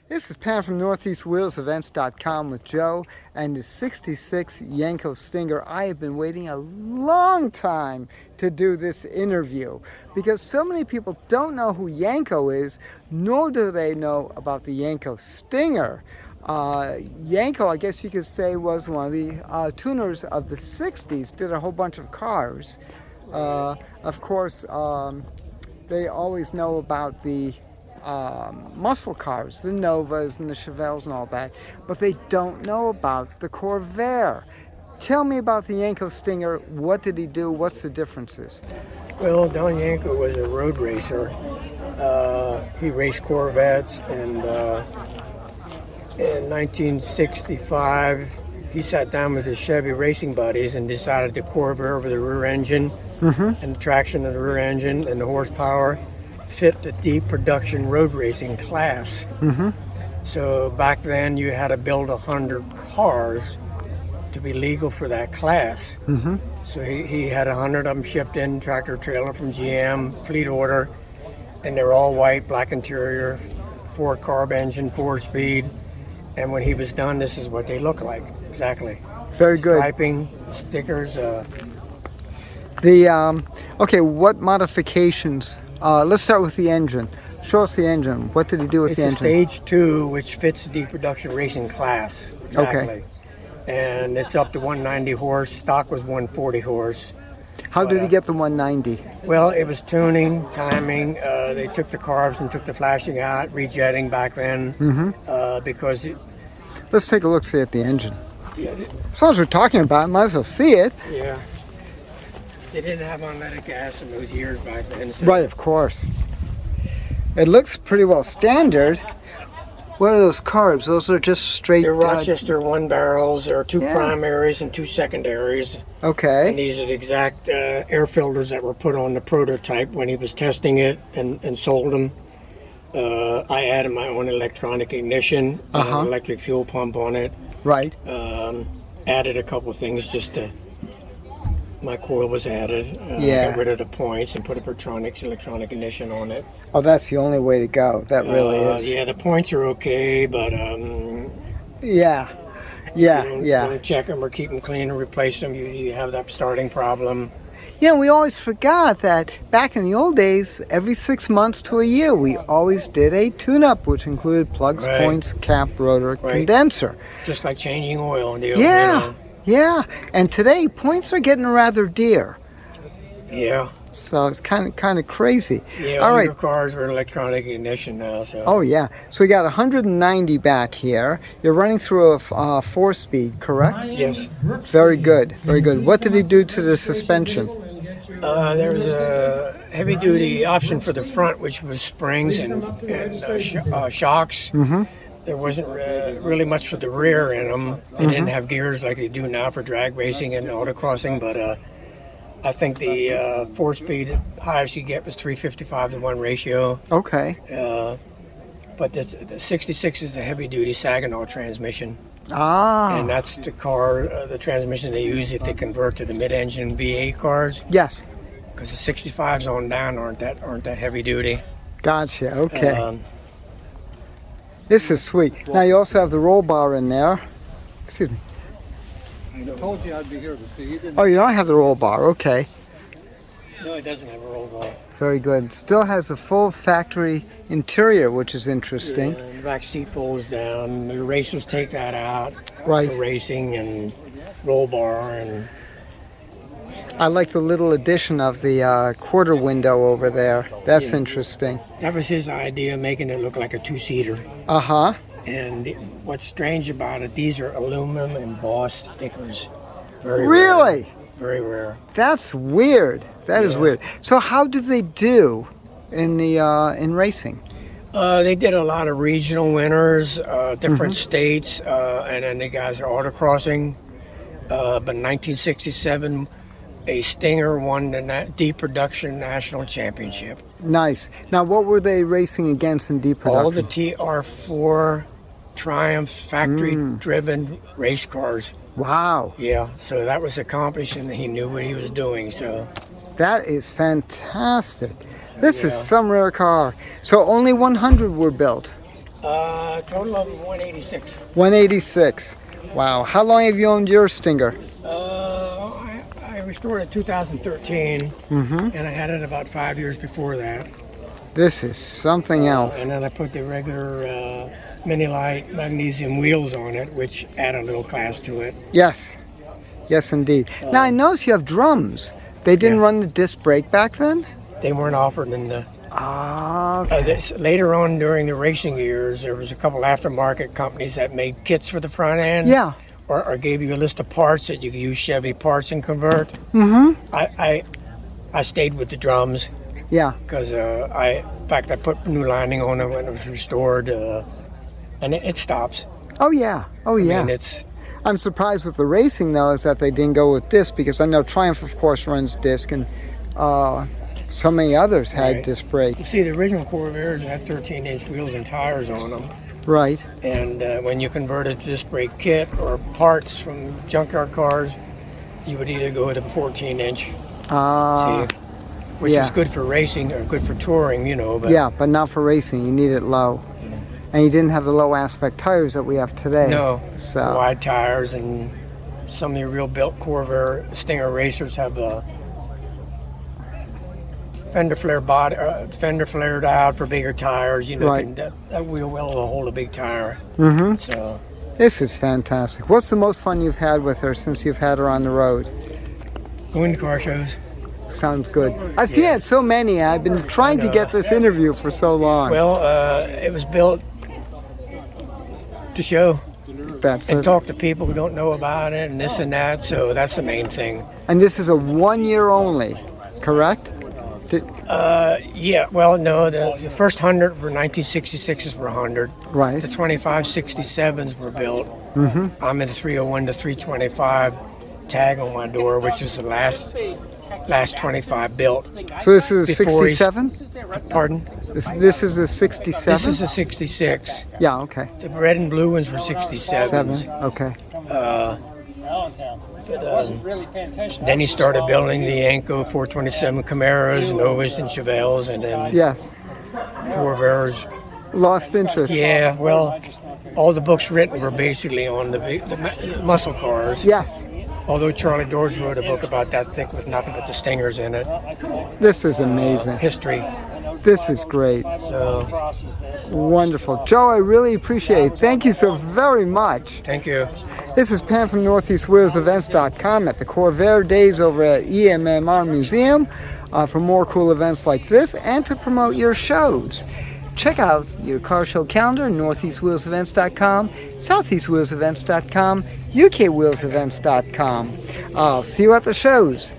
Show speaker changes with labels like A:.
A: This is Pam from NortheastWheelsEvents.com with Joe and his 66 Yenko Stinger. I have been waiting a long time to do this interview because so many people don't know who Yenko is, nor do they know about the Yenko Stinger. Yenko, I guess you could say, was one of the tuners of the 60s, did a whole bunch of cars. Of course, they always know about the muscle cars, the Novas and the Chevelles and all that, but they don't know about the Corvair. Tell me about the Yenko Stinger. What did he do? What's the differences?
B: Well, Don Yenko was a road racer. He raced Corvettes, and in 1965 he sat down with his Chevy racing buddies and decided to Corvair over the rear engine and the traction of the rear engine and the horsepower fit the deep production road racing class. So back then you had to build 100 cars to be legal for that class. So he had 100 of them shipped in, tractor trailer from GM, fleet order, and they're all white, black interior, 4-carb engine, 4-speed. And when he was done, this is what they look like, exactly.
A: Very good.
B: Striping, stickers.
A: Okay, what modifications? Let's start with the engine. Show us the engine. What did he do with the engine?
B: It's a Stage 2, which fits the production racing class. Exactly.
A: Okay.
B: And it's up to 190 horse. Stock was 140 horse.
A: How did he get the 190?
B: Well, it was tuning, timing. They took the carbs and took the flashing out, rejetting back then. Because it...
A: Let's take a look, see at the engine.
B: Yeah,
A: As long as we're talking about it, might as well see it.
B: yeah. They didn't have unleaded gas in those years back then. So.
A: Right, of course. It looks pretty well standard. What are those carbs? Those are just straight...
B: They're Rochester 1-barrels. There are 2
A: Yeah.
B: primaries and 2 secondaries.
A: Okay.
B: And these are the exact air filters that were put on the prototype when he was testing it and sold them. I added my own electronic ignition, electric fuel pump on it.
A: Right.
B: Added a couple things just to... My coil was added.
A: Yeah.
B: Got rid of the points and put a Pertronix electronic ignition on it.
A: Oh, that's the only way to go. That really is.
B: Yeah, the points are okay, but
A: Yeah.
B: you don't check them or keep them clean and replace them. You have that starting problem.
A: Yeah, we always forgot that back in the old days, every 6 months to a year, we always did a tune-up, which included plugs,
B: Right.
A: points, cap, rotor,
B: Right.
A: condenser.
B: Just like changing oil.
A: Yeah. Yeah, and today points are getting rather dear,
B: Yeah.
A: so it's kind of crazy.
B: Yeah.
A: All right.
B: Your cars are electronic ignition now. So.
A: Oh yeah. So we got 190 back here. You're running through a 4-speed, correct?
B: Yes.
A: Very good. Very good. What did he do to the suspension?
B: There was a heavy-duty option for the front, which was springs and shocks. There wasn't really much for the rear in them. They didn't have gears like they do now for drag racing and autocrossing, but I think the 4-speed highest you get was 355-to-1 ratio.
A: Okay.
B: But the 66 is a heavy-duty Saginaw transmission,
A: Ah.
B: and that's the car, the transmission they use if they convert to the mid-engine V8 cars.
A: Yes.
B: Because the 65s on down aren't that heavy-duty.
A: Gotcha. Okay. This is sweet. Now you also have the roll bar in there. Excuse me.
C: I told you I'd be here to see you. Didn't
A: Oh, you don't have the roll bar. Okay.
B: No, it doesn't have a roll bar.
A: Very good. Still has a full factory interior, which is interesting.
B: Yeah, the back seat folds down. The racers take that out
A: Right.
B: for racing and roll bar. And
A: I like the little addition of the quarter window over there. That's interesting.
B: that was his idea, making it look like a 2-seater.
A: Uh-huh.
B: And what's strange about it, these are aluminum embossed stickers. Very
A: Really?
B: rare. Very rare.
A: That's weird. That is
B: Yeah.
A: weird. So how did they do in the in racing?
B: They did a lot of regional winners, different states, and then the guys are autocrossing. But in 1967, a Stinger won the Deep Production National Championship.
A: Nice. Now, what were they racing against in deep production?
B: All the TR4 Triumph factory-driven race cars.
A: Wow.
B: Yeah, so that was accomplished, and he knew what he was doing. So
A: That is fantastic. This is some rare car. So only 100 were built.
B: Total of 186.
A: 186. Wow. How long have you owned your Stinger?
B: I restored it in 2013, and I had it about 5 years before that.
A: This is something else.
B: And then I put the regular mini light magnesium wheels on it, which add a little class to it.
A: Yes. Yes, indeed. Now, I notice you have drums. They didn't
B: Yeah.
A: run the disc brake back then?
B: They weren't offered in the.
A: Ah, okay.
B: Later on during the racing years, there was a couple aftermarket companies that made kits for the front end.
A: Yeah.
B: Or gave you a list of parts that you could use Chevy parts and convert.
A: Mm-hmm.
B: I stayed with the drums
A: Yeah.
B: because in fact I put new lining on it when it was restored, and it stops.
A: Oh, yeah. Oh, yeah.
B: I mean, it's
A: I'm surprised with the racing, though, is that they didn't go with disc, because I know Triumph, of course, runs disc, and so many others had
B: Right.
A: disc brake.
B: you see the original Corvairs had 13-inch wheels and tires on them,
A: Right.
B: and when you converted to disc brake kit or parts from junkyard cars, you would either go with a 14-inch. Which
A: yeah.
B: is good for racing or good for touring, you know. But
A: Yeah, but not for racing. You need it low. And you didn't have the low aspect tires that we have today.
B: no,
A: So,
B: wide tires, and some of your real built Corvair Stinger racers have a fender flared out for bigger tires. You know,
A: Right.
B: that wheel well will hold a big tire.
A: hmm
B: So
A: This is fantastic. What's the most fun you've had with her since you've had her on the road?
B: going to car shows.
A: Sounds good. I've seen it so many. I've been trying to get this interview for so long.
B: Well, it was built to show
A: That's
B: and
A: it.
B: talk to people who don't know about it and this and that. So that's the main thing.
A: And this is a 1 year only, correct?
B: Yeah, well, no, the first 100 were 1966s were 100.
A: Right.
B: The 2567s were built.
A: Mm-hmm.
B: I'm in the 301 to 325 tag on my door, which is the last 25 built.
A: So this is a
B: Before he's-
A: 67?
B: Pardon?
A: This is a 67?
B: This is a 66.
A: Yeah, okay.
B: The red and blue ones were 67s.
A: 7, okay.
B: Then he started building the Yenko 427 Camaros, Novas, and Chevelles, and then
A: Yes.
B: Corvairs.
A: Lost interest.
B: Yeah, well, all the books written were basically on the muscle cars.
A: Yes.
B: Although Charlie George wrote a book about that thick with nothing but the stingers in it.
A: This is amazing.
B: History.
A: This is great.
B: So,
A: Wonderful. Joe, I really appreciate it. Thank you so very much.
B: thank you.
A: This is Pam from NortheastWheelsEvents.com at the Corvair Days over at EMMR Museum for more cool events like this and to promote your shows. Check out your car show calendar, NortheastWheelsEvents.com, SoutheastWheelsEvents.com, UKWheelsEvents.com. I'll see you at the shows.